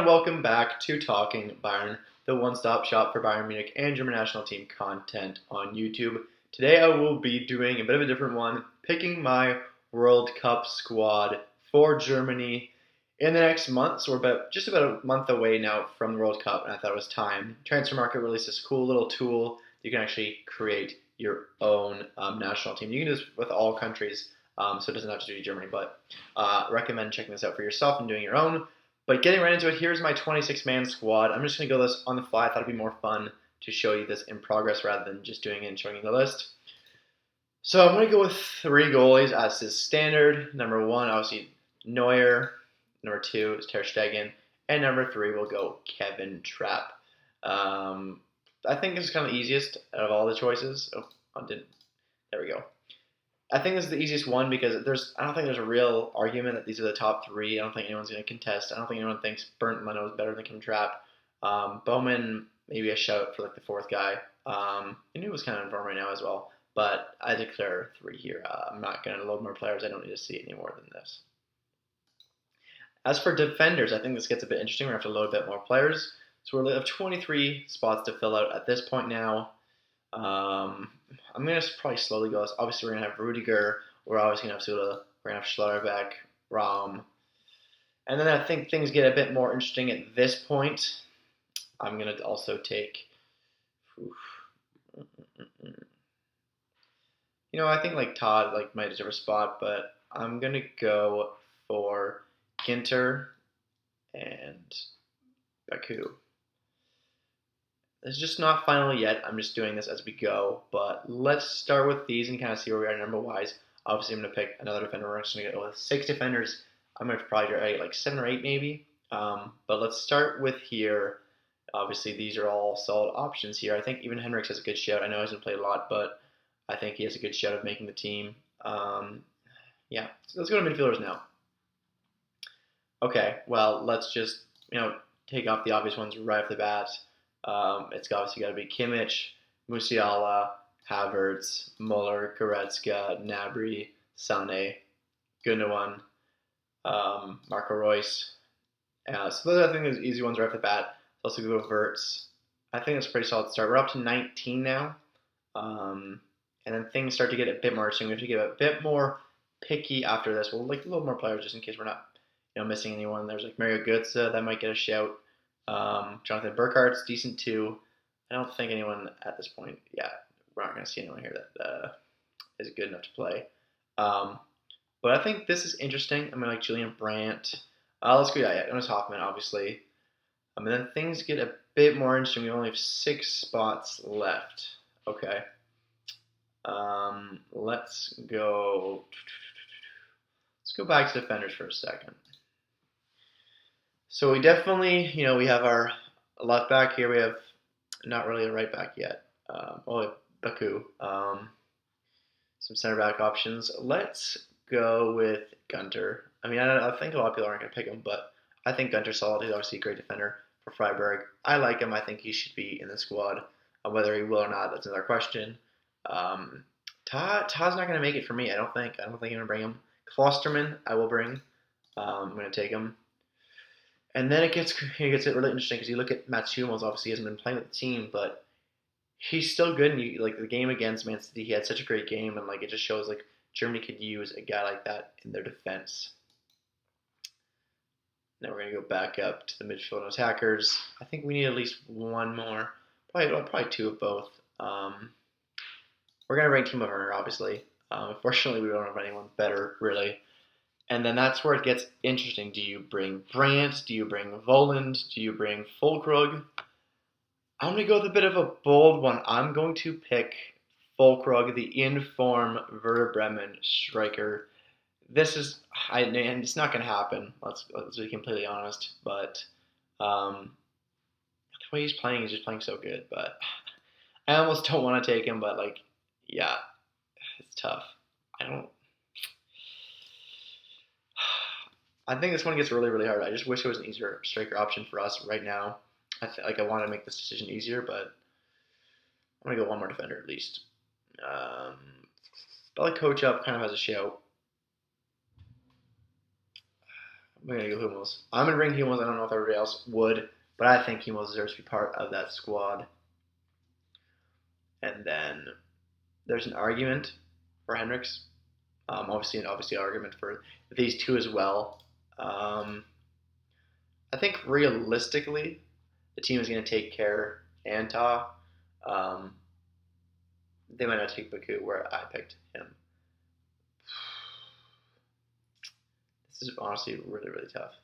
and welcome back to Talking Bayern, the one-stop shop for Bayern Munich and German national team content on YouTube. Today I will be doing a bit of a different one, picking my World Cup squad for Germany in the next month. So we're just about a month away now from the World Cup, and I thought it was time. Transfer Market released this cool little tool. You can actually create your own national team. You can do this with all countries, so it doesn't have to be Germany, but recommend checking this out for yourself and doing your own. But getting right into it, here's my 26-man squad. I'm just going to go this on the fly. I thought it'd be more fun to show you this in progress rather than just doing it and showing you the list. So I'm going to go with 3 goalies as is standard. Number 1, obviously, Neuer. Number 2 is Ter Stegen. And number 3 will go Kevin Trapp. I think this is kind of the easiest out of all the choices. There we go. I think this is the easiest one because I don't think there's a real argument that these are the top 3. I don't think anyone's going to contest. I don't think anyone thinks Bernd Leno is better than Kevin Trapp. Bowman, maybe a shout for like the 4th guy. He was kind of in form right now as well. But I declare 3 here. I'm not going to load more players. I don't need to see any more than this. As for defenders, I think this gets a bit interesting. We're going to have to load a bit more players. So we have 23 spots to fill out at this point now. I'm going to probably slowly go. Obviously, we're going to have Rudiger. We're obviously going to have Sula. We're going to have Schlotterbeck, Raum. And then I think things get a bit more interesting at this point. I'm going to also take... I think like Todd might deserve a spot, but I'm going to go for Ginter and Baku. It's just not final yet. I'm just doing this as we go. But let's start with these and kind of see where we are number-wise. Obviously, I'm going to pick another defender. We're just going to go with 6 defenders. I'm going to probably try like 7 or 8 maybe. But let's start with here. Obviously, these are all solid options here. I think even Henriks has a good shout. I know he hasn't played a lot, but I think he has a good shout of making the team. Yeah, so let's go to midfielders now. Okay, well, let's just take off the obvious ones right off the bat. It's obviously got to be Kimmich, Musiala, Havertz, Muller, Goretzka, Gnabry, Sané, Gundogan, Marco Reus. So those are, I think, the easy ones right off the bat. Let's also go with Wirtz. I think that's a pretty solid start. We're up to 19 now. And then things start to get a bit more interesting. We have to get a bit more picky after this. We'll like a little more players just in case we're not missing anyone. There's like Mario Götze that might get a shout. Jonathan Burkhart's decent too. I don't think anyone at this point, we're not going to see anyone here that is good enough to play. But I think this is interesting. I mean, like Julian Brandt. Let's go, Jonas Hoffman, obviously. And then things get a bit more interesting. We only have 6 spots left. Okay. Let's go back to defenders for a second. So we definitely, we have our left back here. We have not really a right back yet. Baku. Some center back options. Let's go with Gunter. I mean, I think a lot of people aren't going to pick him, but I think Gunter's solid. He's obviously a great defender for Freiburg. I like him. I think he should be in the squad. Whether he will or not, that's another question. Todd's not going to make it for me, I don't think. I'm going to bring him. Klosterman, I will bring. I'm going to take him. And then it gets really interesting because you look at Mats Hummels. Obviously, he hasn't been playing with the team, but he's still good. And the game against Man City, he had such a great game, and it just shows Germany could use a guy like that in their defense. Now we're gonna go back up to the midfield and attackers. I think we need at least one more, probably 2 of both. We're gonna rank Timo Werner, obviously. Unfortunately, we don't have anyone better, really. And then that's where it gets interesting. Do you bring Brandt? Do you bring Voland? Do you bring Füllkrug? I'm going to go with a bit of a bold one. I'm going to pick Füllkrug, the in-form Werder Bremen striker. This is, and it's not going to happen. Let's be completely honest. But the way he's just playing so good. But I almost don't want to take him. But it's tough. I think this one gets really, really hard. I just wish it was an easier striker option for us right now. I want to make this decision easier, but I'm going to go one more defender at least. But Coach Up kind of has a shout. I'm going to go Hummels. I'm going to bring Hummels. I don't know if everybody else would, but I think Hummels deserves to be part of that squad. And then there's an argument for Hendricks. Obviously an argument for these two as well. I think realistically, the team is going to take care Anta. They might not take Baku where I picked him. This is honestly really, really tough.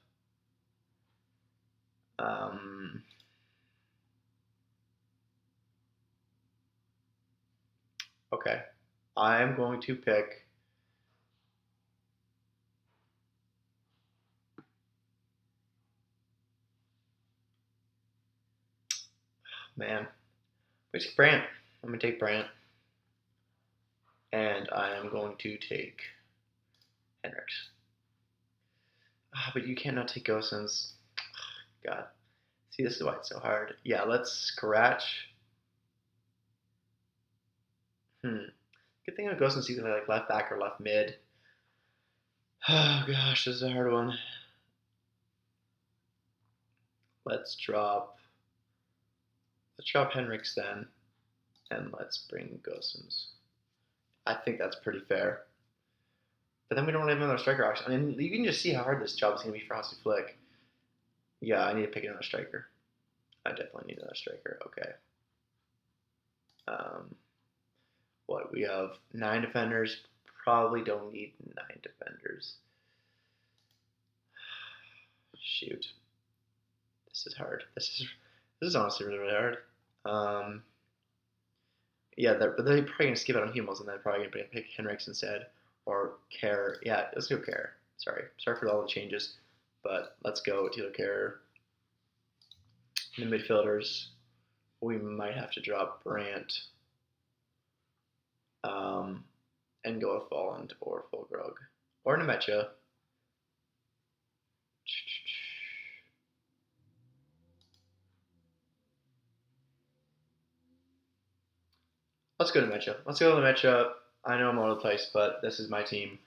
Okay. I'm going to pick man. Let's take Brandt. I'm gonna take Brandt. And I am going to take Hendricks. But you cannot take Gosens. God. See, this is why it's so hard. Yeah, let's scratch. Good thing about Gosens, you can play like left back or left mid. Oh gosh, this is a hard one. Let's drop Hendricks then, and let's bring Gosens. I think that's pretty fair. But then we don't really have another striker option. I mean, you can just see how hard this job is going to be for Hansi Flick. Yeah, I need to pick another striker. I definitely need another striker. Okay. What, we have 9 defenders. Probably don't need 9 defenders. Shoot. This is hard. This is honestly really, really hard. Yeah, they're probably going to skip out on Hummels and then probably going to pick Hendricks instead. Or Kerr. Yeah, let's go Kerr. Sorry for all the changes. But let's go Tilo Kerr. In the midfielders, we might have to drop Brandt. And go with Volland or Fulgrog. Or Nemecha. Let's go to Nemecha. I know I'm all over the place, but this is my team.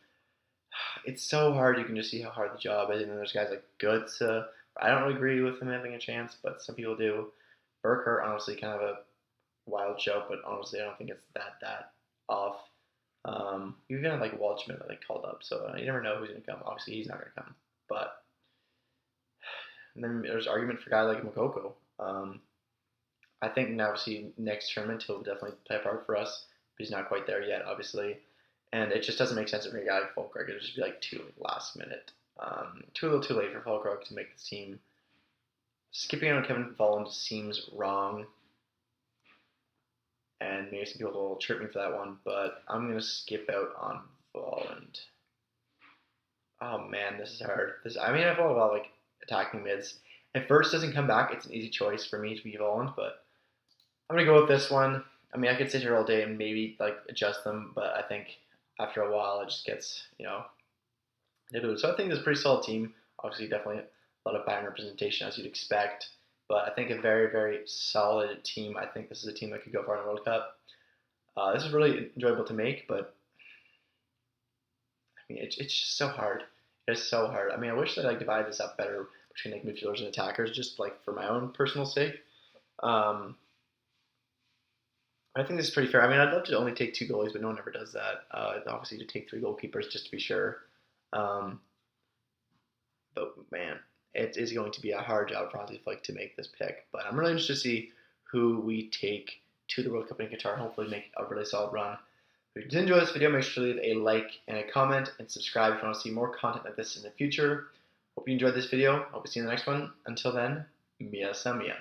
It's so hard. You can just see how hard the job is. And then there's guys like Götze. I don't really agree with him having a chance, but some people do. Burkhardt, honestly, kind of a wild show, but honestly, I don't think it's that off. Even like Waldschmidt that they called up, so you never know who's going to come. Obviously, he's not going to come. But and then there's argument for a guy like Makoko. I think now, obviously, next tournament he'll definitely play a part for us, but he's not quite there yet, obviously. And it just doesn't make sense to bring a guy like Fulkrug. It'll just be like too last minute. A little too late for Fulkrug to make this team. Skipping on Kevin Volland seems wrong. And maybe some people will trip me for that one, but I'm going to skip out on Volland. Oh man, this is hard. I've thought about like attacking mids. If Verts doesn't come back, it's an easy choice for me to be Volland, but I'm going to go with this one. I mean, I could sit here all day and maybe like adjust them, but I think after a while it just gets, diluted. So I think this is a pretty solid team. Obviously, definitely a lot of Bayern representation as you'd expect. But I think a very, very solid team. I think this is a team that could go far in the World Cup. This is really enjoyable to make, but I mean, it's just so hard. It's so hard. I mean, I wish that I divided this up better between like midfielders and attackers, just like for my own personal sake. I think this is pretty fair. I mean, I'd love to only take 2 goalies, but no one ever does that. Obviously, to take 3 goalkeepers just to be sure. But man, it is going to be a hard job for Hansi Flick to make this pick. But I'm really interested to see who we take to the World Cup in Qatar. Hopefully, make a really solid run. If you did enjoy this video, make sure to leave a like and a comment and subscribe if you want to see more content like this in the future. Hope you enjoyed this video. Hope to see you in the next one. Until then, Mia Samia.